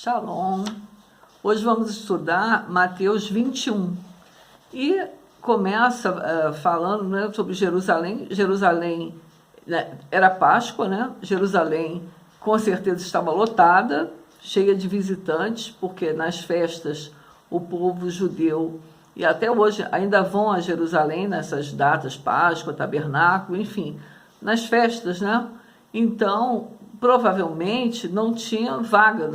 Shalom! Hoje vamos estudar Mateus 21 e começa falando, né, sobre Jerusalém. Jerusalém, né, era Páscoa, né? Jerusalém com certeza estava lotada, cheia de visitantes, porque nas festas o povo judeu, e até hoje ainda vão a Jerusalém nessas datas, Páscoa, Tabernáculo, enfim, nas festas, né? Então, provavelmente não tinha vaga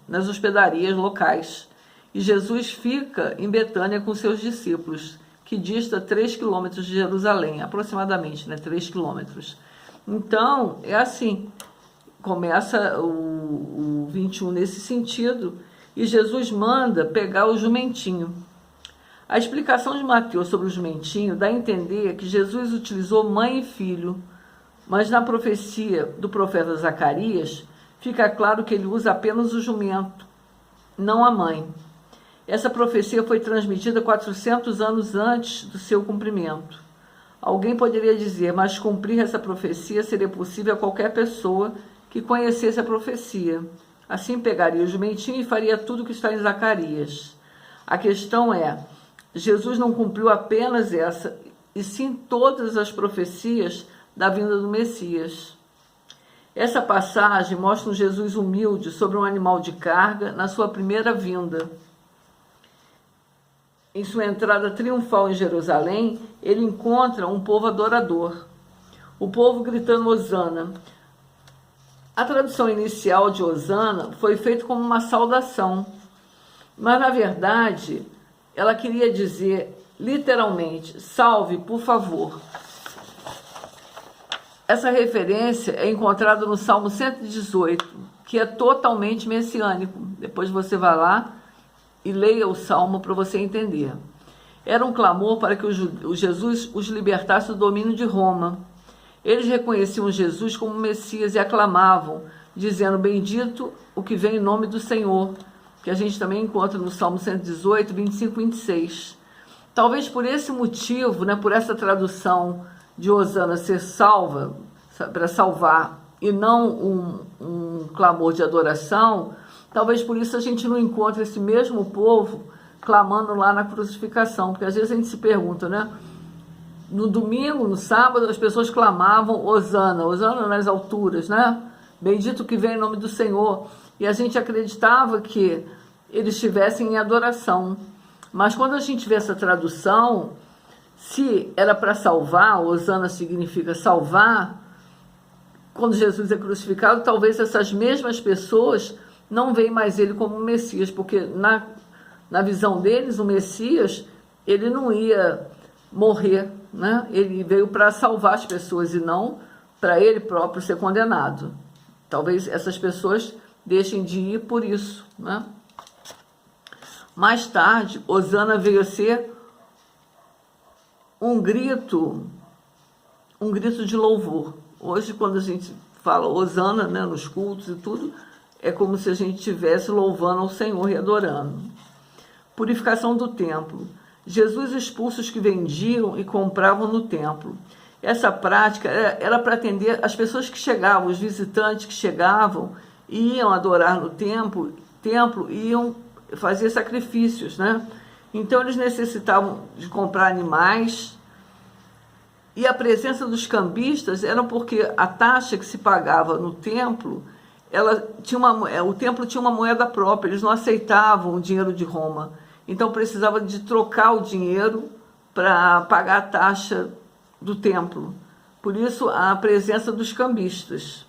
nas hospedarias locais. E Jesus fica em Betânia com seus discípulos, que dista 3 quilômetros de Jerusalém, aproximadamente, né? 3 quilômetros. Então, é assim, começa o 21 nesse sentido, e Jesus manda pegar o jumentinho. A explicação de Mateus sobre o jumentinho dá a entender que Jesus utilizou mãe e filho, mas na profecia do profeta Zacarias, fica claro que ele usa apenas o jumento, não a mãe. Essa profecia foi transmitida 400 anos antes do seu cumprimento. Alguém poderia dizer, mas cumprir essa profecia seria possível a qualquer pessoa que conhecesse a profecia. Assim pegaria o jumentinho e faria tudo o que está em Zacarias. A questão é, Jesus não cumpriu apenas essa, e sim todas as profecias da vinda do Messias. Essa passagem mostra um Jesus humilde sobre um animal de carga na sua primeira vinda. Em sua entrada triunfal em Jerusalém, ele encontra um povo adorador. O povo gritando Hosana. A tradução inicial de Hosana foi feita como uma saudação, mas na verdade ela queria dizer literalmente, salve, por favor. Essa referência é encontrada no Salmo 118, que é totalmente messiânico. Depois você vai lá e leia o Salmo para você entender. Era um clamor para que o Jesus os libertasse do domínio de Roma. Eles reconheciam Jesus como Messias e aclamavam, dizendo, bendito o que vem em nome do Senhor, que a gente também encontra no Salmo 118, 25 e 26. Talvez por esse motivo, né, por essa tradução de Hosana ser salva, para salvar, e não um clamor de adoração, talvez por isso a gente não encontre esse mesmo povo clamando lá na crucificação, porque às vezes a gente se pergunta, né? No domingo, no sábado, as pessoas clamavam Hosana, Hosana nas alturas, né? Bendito que vem em nome do Senhor. E a gente acreditava que eles estivessem em adoração. Mas quando a gente vê essa tradução, se era para salvar, Hosana significa salvar, quando Jesus é crucificado, talvez essas mesmas pessoas não veem mais ele como Messias, porque na visão deles, o Messias, ele não ia morrer, né? Ele veio para salvar as pessoas e não para ele próprio ser condenado. Talvez essas pessoas deixem de ir por isso, né? Mais tarde, Hosana veio a ser um grito de louvor. Hoje, quando a gente fala Hosana, né, nos cultos e tudo, é como se a gente estivesse louvando ao Senhor e adorando. Purificação do templo. Jesus expulsa os que vendiam e compravam no templo. Essa prática era para atender as pessoas que chegavam, os visitantes que chegavam, iam adorar no templo, iam fazer sacrifícios, né? Então eles necessitavam de comprar animais, e a presença dos cambistas era porque a taxa que se pagava no templo, o templo tinha uma moeda própria, eles não aceitavam o dinheiro de Roma. Então precisava de trocar o dinheiro para pagar a taxa do templo. Por isso a presença dos cambistas.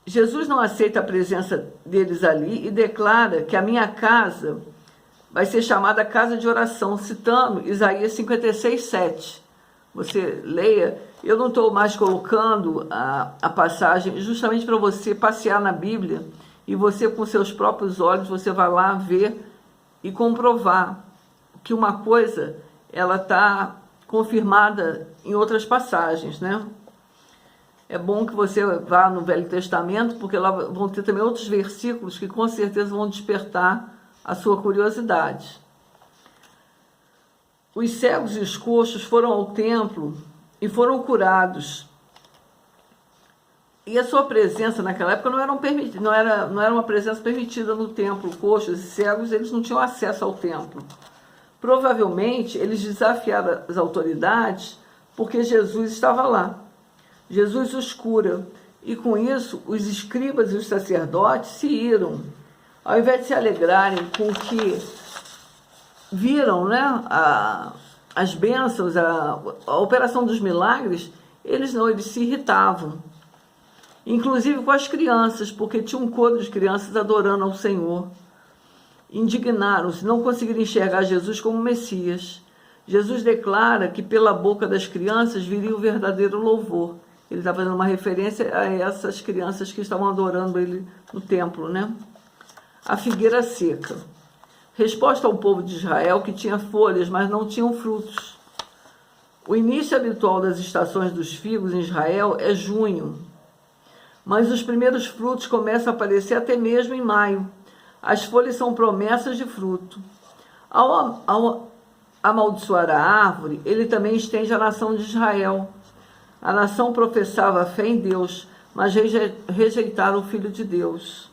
Jesus não aceita a presença deles ali e declara que a minha casa vai ser chamada casa de oração, citando Isaías 56, 7. Você leia, eu não estou mais colocando a passagem justamente para você passear na Bíblia e você com seus próprios olhos, você vai lá ver e comprovar que uma coisa, ela está confirmada em outras passagens, né? É bom que você vá no Velho Testamento, porque lá vão ter também outros versículos que com certeza vão despertar a sua curiosidade. Os cegos e os coxos foram ao templo e foram curados. E a sua presença naquela época não era uma presença permitida no templo. Coxos e cegos, eles não tinham acesso ao templo. Provavelmente, eles desafiaram as autoridades porque Jesus estava lá. Jesus os cura. E com isso, os escribas e os sacerdotes se iram. Ao invés de se alegrarem com o que viram, né, as bênçãos, a operação dos milagres, eles se irritavam. Inclusive com as crianças, porque tinha um coro de crianças adorando ao Senhor. Indignaram-se, não conseguiram enxergar Jesus como Messias. Jesus declara que pela boca das crianças viria o verdadeiro louvor. Ele está fazendo uma referência a essas crianças que estavam adorando ele no templo, né? A figueira seca. Resposta ao povo de Israel que tinha folhas, mas não tinham frutos. O início habitual das estações dos figos em Israel é junho, mas os primeiros frutos começam a aparecer até mesmo em maio. As folhas são promessas de fruto. Ao amaldiçoar a árvore, ele também estende a nação de Israel. A nação professava a fé em Deus, mas rejeitaram o Filho de Deus.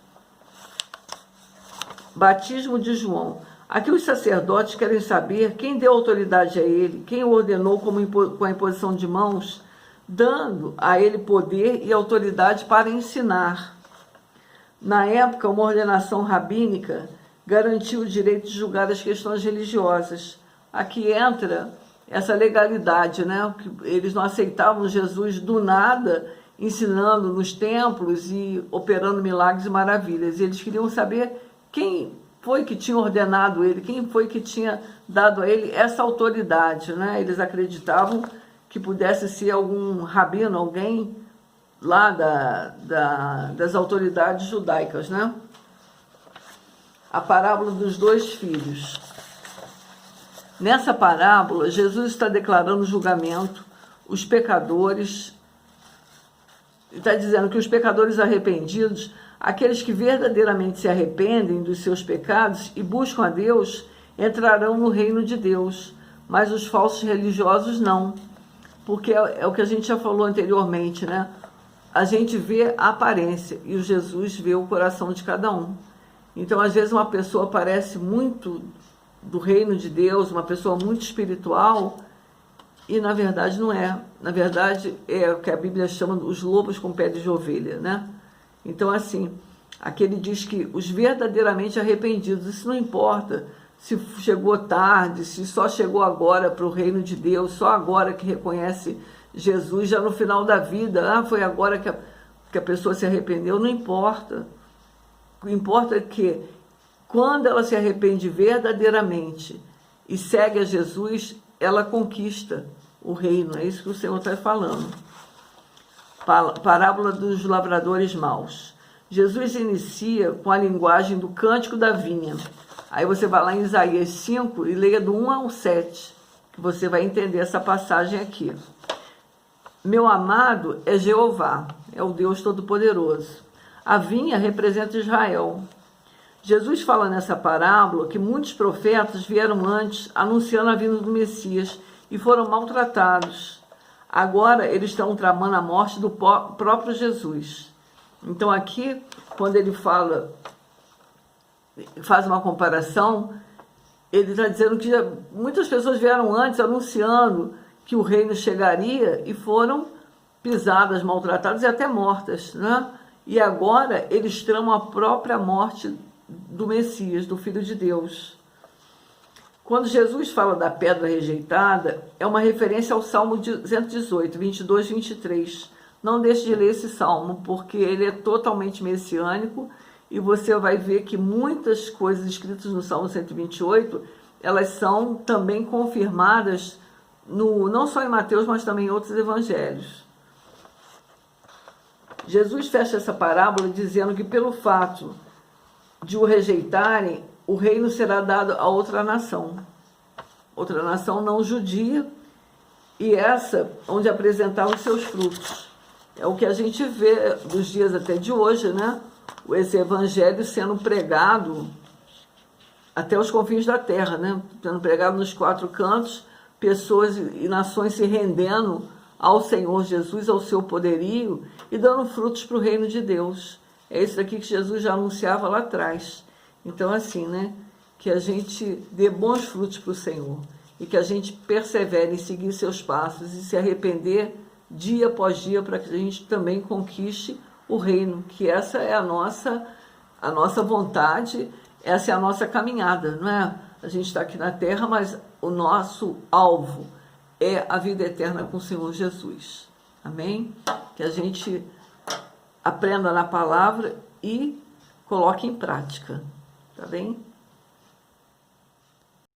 Batismo de João. Aqui os sacerdotes querem saber quem deu autoridade a ele, quem o ordenou com a imposição de mãos, dando a ele poder e autoridade para ensinar. Na época, uma ordenação rabínica garantiu o direito de julgar as questões religiosas. Aqui entra essa legalidade, né? Eles não aceitavam Jesus do nada, ensinando nos templos e operando milagres e maravilhas. Eles queriam saber quem foi que tinha ordenado ele, quem foi que tinha dado a ele essa autoridade, né? Eles acreditavam que pudesse ser algum rabino, alguém lá das autoridades judaicas, né? A parábola dos dois filhos. Nessa parábola, Jesus está declarando julgamento, os pecadores, está dizendo que os pecadores arrependidos, aqueles que verdadeiramente se arrependem dos seus pecados e buscam a Deus, entrarão no reino de Deus, mas os falsos religiosos não, porque é o que a gente já falou anteriormente, né? A gente vê a aparência e o Jesus vê o coração de cada um. Então, às vezes, uma pessoa parece muito do reino de Deus, uma pessoa muito espiritual, e na verdade não é. Na verdade é o que a Bíblia chama os lobos com pele de ovelha, né? Então, assim, aqui ele diz que os verdadeiramente arrependidos, isso não importa se chegou tarde, se só chegou agora para o reino de Deus, só agora que reconhece Jesus, já no final da vida, foi agora que a pessoa se arrependeu, não importa. O que importa é que quando ela se arrepende verdadeiramente e segue a Jesus, ela conquista o reino. É isso que o Senhor está falando. Parábola dos lavradores maus. Jesus inicia com a linguagem do cântico da vinha. Aí você vai lá em Isaías 5 e leia do 1 ao 7, que você vai entender essa passagem aqui. Meu amado é Jeová, é o Deus Todo-Poderoso. A vinha representa Israel. Jesus fala nessa parábola que muitos profetas vieram antes anunciando a vinda do Messias e foram maltratados. Agora eles estão tramando a morte do próprio Jesus. Então aqui, quando ele faz uma comparação, ele está dizendo que muitas pessoas vieram antes anunciando que o reino chegaria e foram pisadas, maltratadas e até mortas, né? E agora eles tramam a própria morte do Messias, do Filho de Deus. Quando Jesus fala da pedra rejeitada, é uma referência ao Salmo 118, 22, 23. Não deixe de ler esse salmo, porque ele é totalmente messiânico e você vai ver que muitas coisas escritas no Salmo 128, elas são também confirmadas não só em Mateus, mas também em outros evangelhos. Jesus fecha essa parábola dizendo que pelo fato de o rejeitarem, o reino será dado a outra nação não judia, e essa onde apresentaram os seus frutos. É o que a gente vê dos dias até de hoje, né? Esse evangelho sendo pregado até os confins da terra, né? Sendo pregado nos quatro cantos, pessoas e nações se rendendo ao Senhor Jesus, ao seu poderio e dando frutos para o reino de Deus. É isso aqui que Jesus já anunciava lá atrás. Então, assim, né? Que a gente dê bons frutos para o Senhor e que a gente persevere em seguir seus passos e se arrepender dia após dia para que a gente também conquiste o reino, que essa é a nossa vontade, essa é a nossa caminhada, não é? A gente está aqui na terra, mas o nosso alvo é a vida eterna com o Senhor Jesus. Amém? Que a gente aprenda na palavra e coloque em prática. Tá bem?